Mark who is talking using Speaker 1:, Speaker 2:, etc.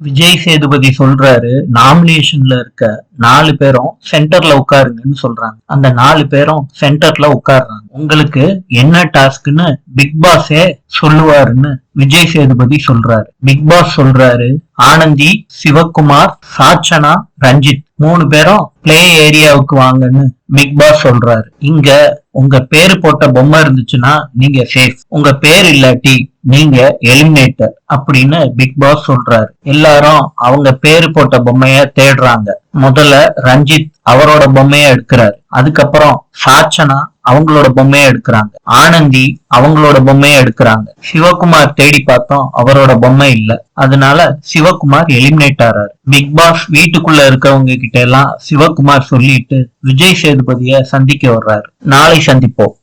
Speaker 1: விஜய் சேதுபதி சொல்றாரு, நாமினேஷன்ல இருக்க 4 பேரும் சென்டர்ல உட்காருங்கன்னு சொல்றாங்க. அந்த 4 பேரும் சென்டர்ல உட்கார்றாங்க. உங்களுக்கு என்ன டாஸ்க்னு பிக் பாஸே சொல்லுவாருன்னு விஜய் சேதுபதி சொல்றாரு. பிக் பாஸ் சொல்றாரு, ஆனந்தி, சிவகுமார், சாச்சனா, ரஞ்சித் 3 பேரும் பிளே ஏரியாவுக்கு வாங்கன்னு பிக் பாஸ் சொல்றாரு. இங்க உங்க பேரு போட்ட பொம்மை இருந்துச்சுன்னா நீங்க சேஃப், உங்க பேர் இல்லாட்டி நீங்க எலிமினேட்டர் அப்படின்னு பிக் பாஸ் சொல்றாரு. எல்லாரும் அவங்க பேரு போட்ட பொம்மைய தேடுறாங்க. முதல்ல ரஞ்சித் அவரோட பொம்மைய எடுக்கிறாரு. அதுக்கப்புறம் சாச்சனா அவங்களோட பொம்மைய எடுக்கிறாங்க. ஆனந்தி அவங்களோட பொம்மைய எடுக்கிறாங்க. சிவகுமார் தேடி பார்த்தோம், அவரோட பொம்மை இல்ல. அதனால சிவகுமார் எலிமினேட் ஆறாரு. பிக் பாஸ் வீட்டுக்குள்ள இருக்கவங்க கிட்ட எல்லாம் சிவகுமார் சொல்லிட்டு விஜய் சேதுபதிய சந்திக்க வர்றாரு. நாளை சந்திப்போம்.